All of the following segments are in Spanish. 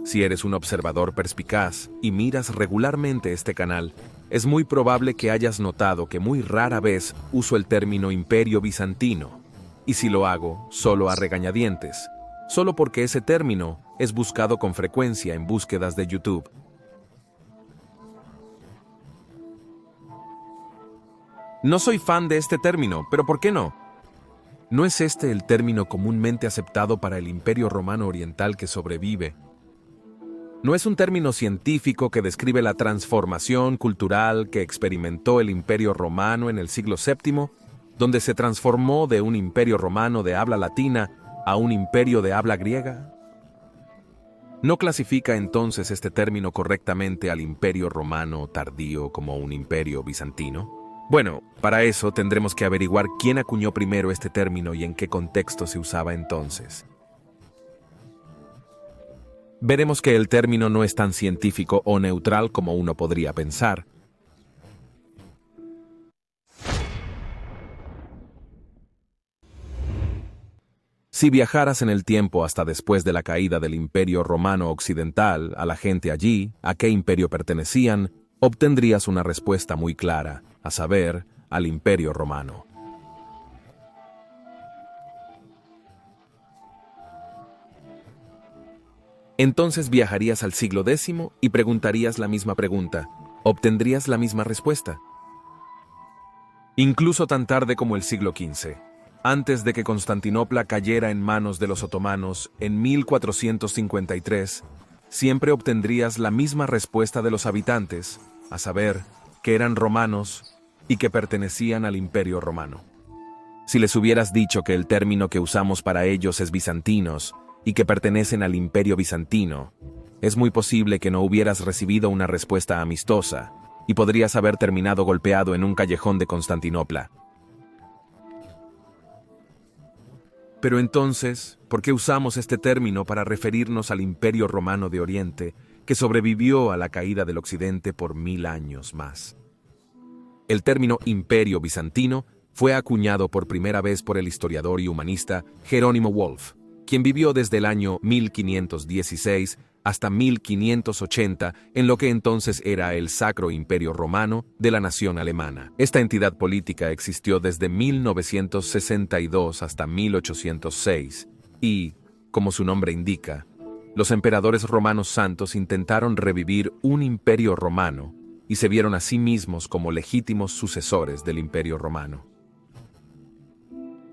Si eres un observador perspicaz y miras regularmente este canal, es muy probable que hayas notado que muy rara vez uso el término Imperio Bizantino, y si lo hago, solo a regañadientes, solo porque ese término es buscado con frecuencia en búsquedas de YouTube. No soy fan de este término, pero ¿por qué no? ¿No es este el término comúnmente aceptado para el Imperio Romano Oriental que sobrevive? ¿No es un término científico que describe la transformación cultural que experimentó el Imperio Romano en el siglo VII, donde se transformó de un imperio romano de habla latina a un imperio de habla griega? ¿No clasifica entonces este término correctamente al Imperio Romano tardío como un imperio bizantino? Bueno, para eso tendremos que averiguar quién acuñó primero este término y en qué contexto se usaba entonces. Veremos que el término no es tan científico o neutral como uno podría pensar. Si viajaras en el tiempo hasta después de la caída del Imperio Romano Occidental a la gente allí, a qué imperio pertenecían, obtendrías una respuesta muy clara, a saber, al Imperio Romano. Entonces viajarías al siglo X y preguntarías la misma pregunta. ¿Obtendrías la misma respuesta? Incluso tan tarde como el siglo XV, antes de que Constantinopla cayera en manos de los otomanos en 1453, siempre obtendrías la misma respuesta de los habitantes, a saber, que eran romanos y que pertenecían al Imperio Romano. Si les hubieras dicho que el término que usamos para ellos es bizantinos y que pertenecen al Imperio Bizantino, es muy posible que no hubieras recibido una respuesta amistosa y podrías haber terminado golpeado en un callejón de Constantinopla. Pero entonces, ¿por qué usamos este término para referirnos al Imperio Romano de Oriente, que sobrevivió a la caída del Occidente por 1000 años más? El término Imperio Bizantino fue acuñado por primera vez por el historiador y humanista Jerónimo Wolff, quien vivió desde el año 1516 hasta 1580 en lo que entonces era el Sacro Imperio Romano de la nación alemana. Esta entidad política existió desde 1962 hasta 1806 y, como su nombre indica, los emperadores romanos santos intentaron revivir un imperio romano y se vieron a sí mismos como legítimos sucesores del Imperio Romano.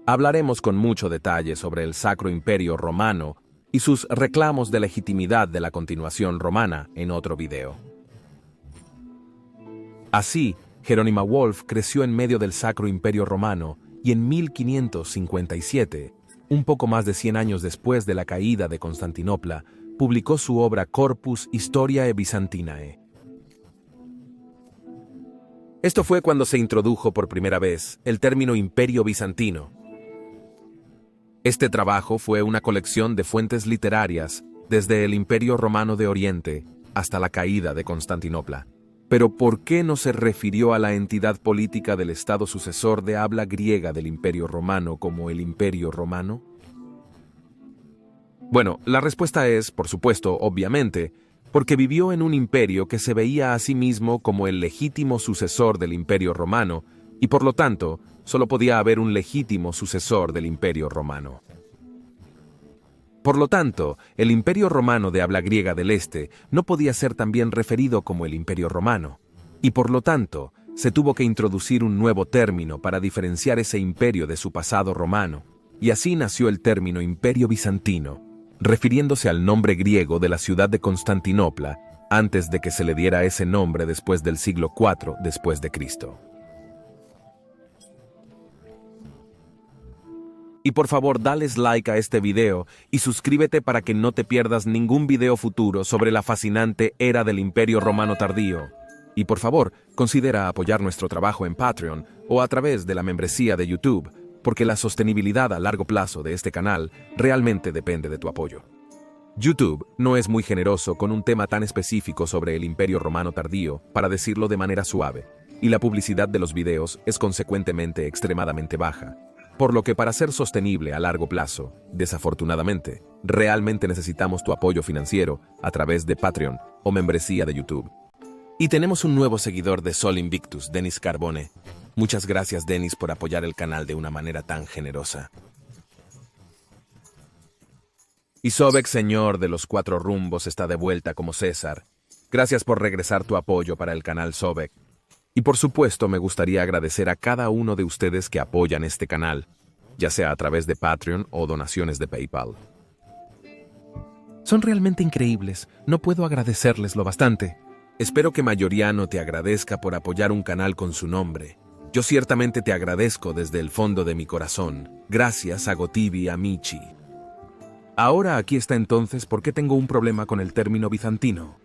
Hablaremos con mucho detalle sobre el Sacro Imperio Romano y sus reclamos de legitimidad de la continuación romana en otro video. Así, Jerónimo Wolff creció en medio del Sacro Imperio Romano y en 1557, un poco más de 100 años después de la caída de Constantinopla, publicó su obra Corpus Historiae Byzantinae. Esto fue cuando se introdujo por primera vez el término Imperio Bizantino. Este trabajo fue una colección de fuentes literarias desde el Imperio Romano de Oriente hasta la caída de Constantinopla. Pero ¿por qué no se refirió a la entidad política del Estado sucesor de habla griega del Imperio Romano como el Imperio Romano? Bueno, la respuesta es, por supuesto, obviamente, porque vivió en un imperio que se veía a sí mismo como el legítimo sucesor del Imperio Romano, y por lo tanto, solo podía haber un legítimo sucesor del Imperio Romano. Por lo tanto, el Imperio Romano de habla griega del Este no podía ser también referido como el Imperio Romano, y por lo tanto, se tuvo que introducir un nuevo término para diferenciar ese imperio de su pasado romano, y así nació el término Imperio Bizantino, refiriéndose al nombre griego de la ciudad de Constantinopla antes de que se le diera ese nombre después del siglo IV después de Cristo. Y por favor, dales like a este video y suscríbete para que no te pierdas ningún video futuro sobre la fascinante era del Imperio Romano tardío. Y por favor, considera apoyar nuestro trabajo en Patreon o a través de la membresía de YouTube, porque la sostenibilidad a largo plazo de este canal realmente depende de tu apoyo. YouTube no es muy generoso con un tema tan específico sobre el Imperio Romano tardío, para decirlo de manera suave, y la publicidad de los videos es consecuentemente extremadamente baja. Por lo que para ser sostenible a largo plazo, desafortunadamente, realmente necesitamos tu apoyo financiero a través de Patreon o membresía de YouTube. Y tenemos un nuevo seguidor de Sol Invictus, Denis Carbone. Muchas gracias, Denis, por apoyar el canal de una manera tan generosa. Y Sobek, señor de los 4 rumbos, está de vuelta como César. Gracias por regresar tu apoyo para el canal Sobek. Y por supuesto, me gustaría agradecer a cada uno de ustedes que apoyan este canal, ya sea a través de Patreon o donaciones de PayPal. Son realmente increíbles, no puedo agradecerles lo bastante. Espero que Mayoriano te agradezca por apoyar un canal con su nombre. Yo ciertamente te agradezco desde el fondo de mi corazón. Gracias a Gotibi Amici. Ahora aquí está entonces por qué tengo un problema con el término bizantino.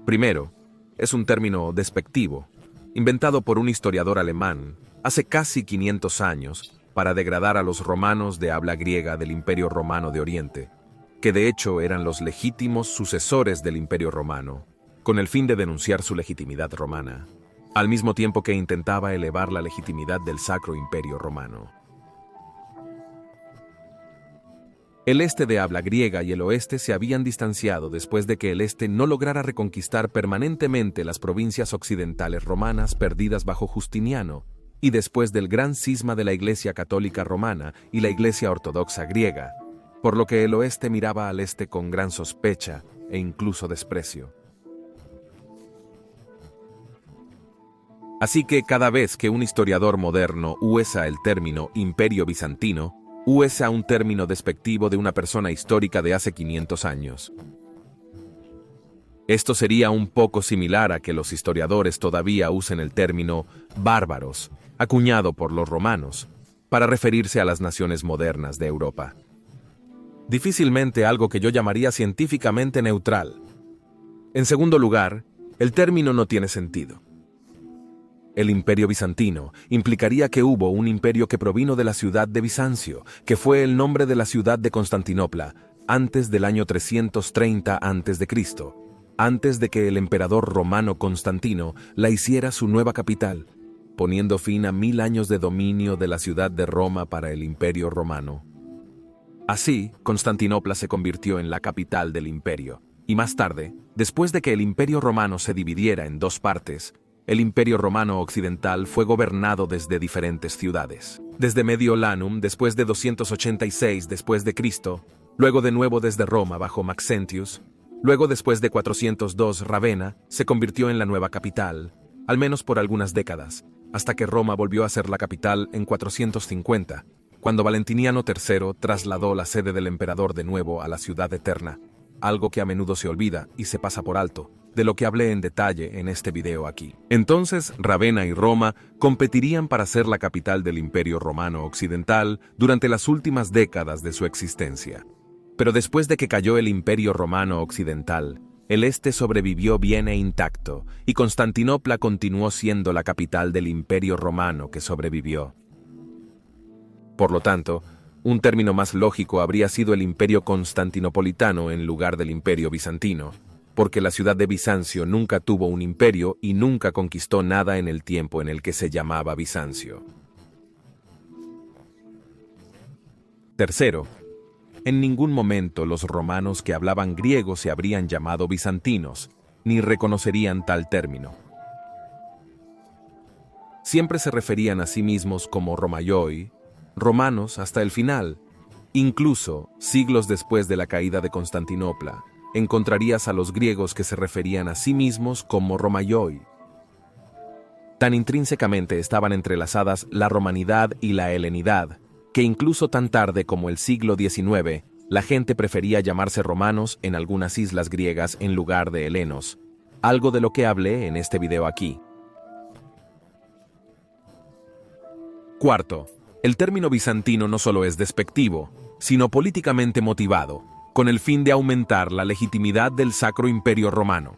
Primero, es un término despectivo, inventado por un historiador alemán hace casi 500 años para degradar a los romanos de habla griega del Imperio Romano de Oriente, que de hecho eran los legítimos sucesores del Imperio Romano, con el fin de denunciar su legitimidad romana, al mismo tiempo que intentaba elevar la legitimidad del Sacro Imperio Romano. El este de habla griega y el oeste se habían distanciado después de que el este no lograra reconquistar permanentemente las provincias occidentales romanas perdidas bajo Justiniano, y después del gran cisma de la Iglesia Católica Romana y la Iglesia Ortodoxa griega, por lo que el oeste miraba al este con gran sospecha e incluso desprecio. Así que cada vez que un historiador moderno usa el término Imperio Bizantino, usa un término despectivo de una persona histórica de hace 500 años. Esto sería un poco similar a que los historiadores todavía usen el término bárbaros, acuñado por los romanos, para referirse a las naciones modernas de Europa. Difícilmente algo que yo llamaría científicamente neutral. En segundo lugar, el término no tiene sentido. El Imperio Bizantino implicaría que hubo un imperio que provino de la ciudad de Bizancio, que fue el nombre de la ciudad de Constantinopla, antes del año 330 a.C., antes de que el emperador romano Constantino la hiciera su nueva capital, poniendo fin a 1000 años de dominio de la ciudad de Roma para el Imperio Romano. Así, Constantinopla se convirtió en la capital del imperio, y más tarde, después de que el Imperio Romano se dividiera en 2 partes, el Imperio Romano Occidental fue gobernado desde diferentes ciudades. Desde Mediolanum, después de 286 después de Cristo, luego de nuevo desde Roma bajo Maxentius, luego después de 402 Ravenna, se convirtió en la nueva capital, al menos por algunas décadas, hasta que Roma volvió a ser la capital en 450, cuando Valentiniano III trasladó la sede del emperador de nuevo a la ciudad eterna, algo que a menudo se olvida y se pasa por alto, de lo que hablé en detalle en este video aquí. Entonces, Ravenna y Roma competirían para ser la capital del Imperio Romano Occidental durante las últimas décadas de su existencia. Pero después de que cayó el Imperio Romano Occidental, el este sobrevivió bien e intacto, y Constantinopla continuó siendo la capital del Imperio Romano que sobrevivió. Por lo tanto, un término más lógico habría sido el Imperio Constantinopolitano en lugar del Imperio Bizantino, porque la ciudad de Bizancio nunca tuvo un imperio y nunca conquistó nada en el tiempo en el que se llamaba Bizancio. Tercero, en ningún momento los romanos que hablaban griego se habrían llamado bizantinos, ni reconocerían tal término. Siempre se referían a sí mismos como Romaioi, romanos hasta el final. Incluso, siglos después de la caída de Constantinopla, encontrarías a los griegos que se referían a sí mismos como Romaioi. Tan intrínsecamente estaban entrelazadas la romanidad y la helenidad, que incluso tan tarde como el siglo XIX, la gente prefería llamarse romanos en algunas islas griegas en lugar de helenos, algo de lo que hablé en este video aquí. Cuarto, el término bizantino no solo es despectivo, sino políticamente motivado, con el fin de aumentar la legitimidad del Sacro Imperio Romano.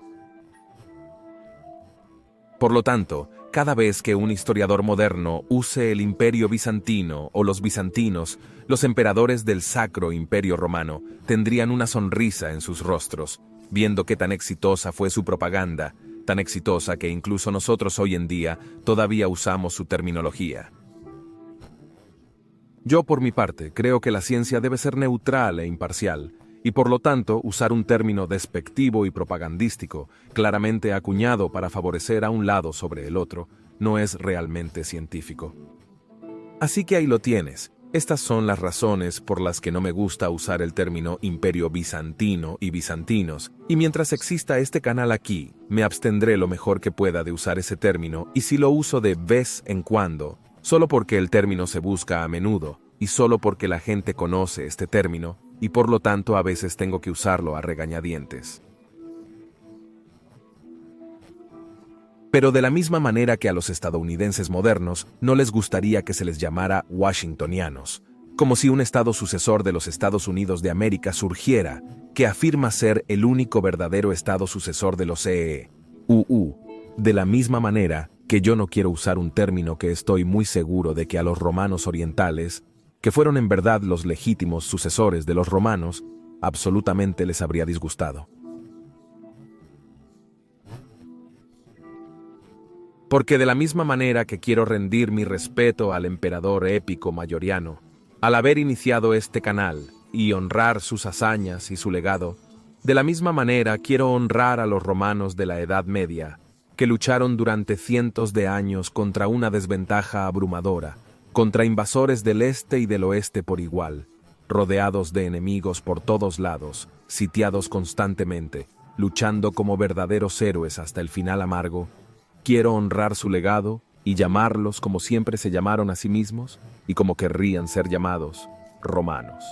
Por lo tanto, cada vez que un historiador moderno use el Imperio Bizantino o los bizantinos, los emperadores del Sacro Imperio Romano tendrían una sonrisa en sus rostros, viendo qué tan exitosa fue su propaganda, tan exitosa que incluso nosotros hoy en día todavía usamos su terminología. Yo, por mi parte, creo que la ciencia debe ser neutral e imparcial, y por lo tanto usar un término despectivo y propagandístico, claramente acuñado para favorecer a un lado sobre el otro, no es realmente científico. Así que ahí lo tienes. Estas son las razones por las que no me gusta usar el término Imperio Bizantino y bizantinos, y mientras exista este canal aquí, me abstendré lo mejor que pueda de usar ese término, y si lo uso de vez en cuando, solo porque el término se busca a menudo, y solo porque la gente conoce este término, y por lo tanto a veces tengo que usarlo a regañadientes. Pero de la misma manera que a los estadounidenses modernos no les gustaría que se les llamara washingtonianos, como si un estado sucesor de los Estados Unidos de América surgiera, que afirma ser el único verdadero estado sucesor de los EUU. De la misma manera que yo no quiero usar un término que estoy muy seguro de que a los romanos orientales, que fueron en verdad los legítimos sucesores de los romanos, absolutamente les habría disgustado. Porque de la misma manera que quiero rendir mi respeto al emperador épico Mayoriano, al haber iniciado este canal y honrar sus hazañas y su legado, de la misma manera quiero honrar a los romanos de la Edad Media, que lucharon durante cientos de años contra una desventaja abrumadora, contra invasores del este y del oeste por igual, rodeados de enemigos por todos lados, sitiados constantemente, luchando como verdaderos héroes hasta el final amargo. Quiero honrar su legado y llamarlos como siempre se llamaron a sí mismos y como querrían ser llamados, romanos.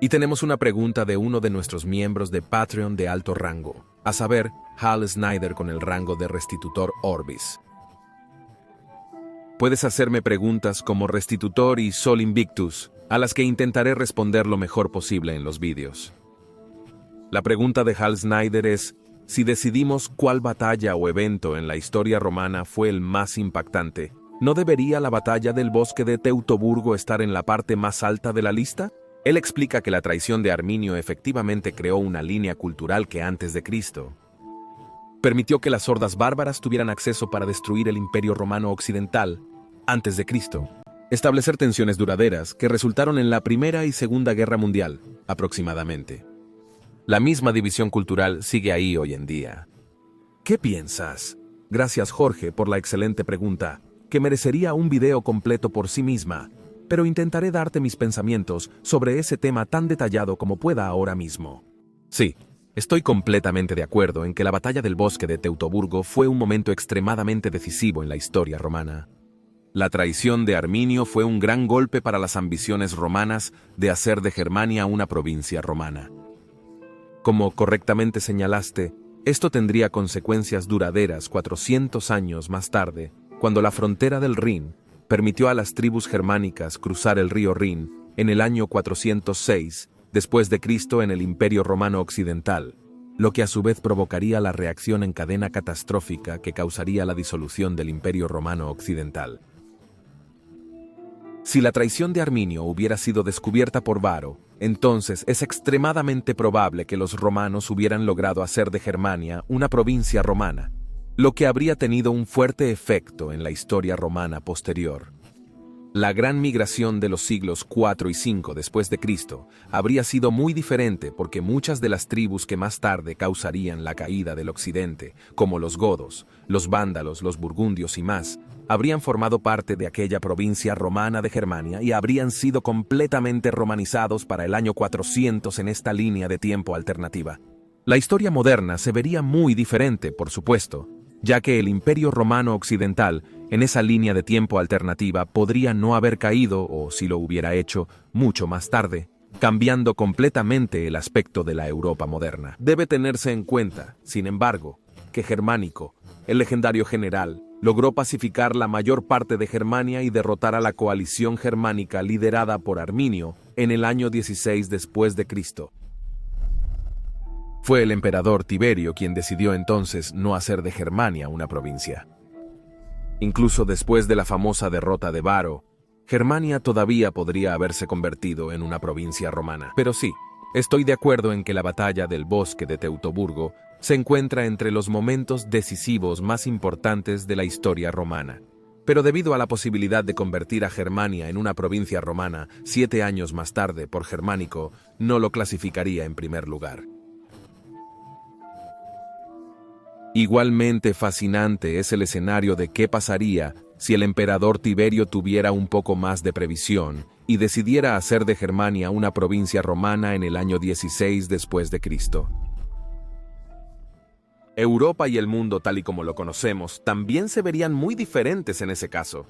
Y tenemos una pregunta de uno de nuestros miembros de Patreon de alto rango, a saber, Hal Snyder con el rango de Restitutor Orbis. Puedes hacerme preguntas como Restitutor y Sol Invictus, a las que intentaré responder lo mejor posible en los vídeos. La pregunta de Hal Snyder es, si decidimos cuál batalla o evento en la historia romana fue el más impactante, ¿no debería la batalla del bosque de Teutoburgo estar en la parte más alta de la lista? Él explica que la traición de Arminio efectivamente creó una línea cultural que antes de Cristo permitió que las hordas bárbaras tuvieran acceso para destruir el Imperio Romano Occidental, antes de Cristo, establecer tensiones duraderas que resultaron en la Primera y Segunda Guerra Mundial, aproximadamente. La misma división cultural sigue ahí hoy en día. ¿Qué piensas? Gracias, Jorge, por la excelente pregunta, que merecería un video completo por sí misma, pero intentaré darte mis pensamientos sobre ese tema tan detallado como pueda ahora mismo. Sí, estoy completamente de acuerdo en que la batalla del bosque de Teutoburgo fue un momento extremadamente decisivo en la historia romana. La traición de Arminio fue un gran golpe para las ambiciones romanas de hacer de Germania una provincia romana. Como correctamente señalaste, esto tendría consecuencias duraderas 400 años más tarde, cuando la frontera del Rin permitió a las tribus germánicas cruzar el río Rin en el año 406 después de Cristo en el Imperio Romano Occidental, lo que a su vez provocaría la reacción en cadena catastrófica que causaría la disolución del Imperio Romano Occidental. Si la traición de Arminio hubiera sido descubierta por Varo, entonces es extremadamente probable que los romanos hubieran logrado hacer de Germania una provincia romana, lo que habría tenido un fuerte efecto en la historia romana posterior. La gran migración de los siglos IV y V después de Cristo habría sido muy diferente porque muchas de las tribus que más tarde causarían la caída del occidente, como los godos, los vándalos, los burgundios y más, habrían formado parte de aquella provincia romana de Germania y habrían sido completamente romanizados para el año 400 en esta línea de tiempo alternativa. La historia moderna se vería muy diferente, por supuesto, ya que el Imperio Romano Occidental, en esa línea de tiempo alternativa, podría no haber caído, o si lo hubiera hecho, mucho más tarde, cambiando completamente el aspecto de la Europa moderna. Debe tenerse en cuenta, sin embargo, que Germánico, el legendario general, logró pacificar la mayor parte de Germania y derrotar a la coalición germánica liderada por Arminio en el año 16 después de Cristo. Fue el emperador Tiberio quien decidió entonces no hacer de Germania una provincia. Incluso después de la famosa derrota de Varo, Germania todavía podría haberse convertido en una provincia romana. Pero sí, estoy de acuerdo en que la batalla del bosque de Teutoburgo se encuentra entre los momentos decisivos más importantes de la historia romana. Pero debido a la posibilidad de convertir a Germania en una provincia romana 7 años más tarde por Germánico, no lo clasificaría en primer lugar. Igualmente fascinante es el escenario de qué pasaría si el emperador Tiberio tuviera un poco más de previsión y decidiera hacer de Germania una provincia romana en el año 16 después de Cristo. Europa y el mundo tal y como lo conocemos también se verían muy diferentes en ese caso.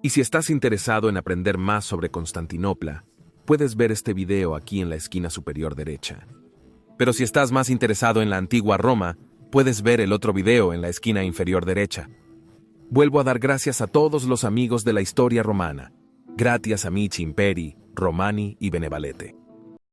Y si estás interesado en aprender más sobre Constantinopla, puedes ver este video aquí en la esquina superior derecha. Pero si estás más interesado en la antigua Roma, puedes ver el otro video en la esquina inferior derecha. Vuelvo a dar gracias a todos los amigos de la historia romana. Gratias amici imperi, Romani y Benevalete.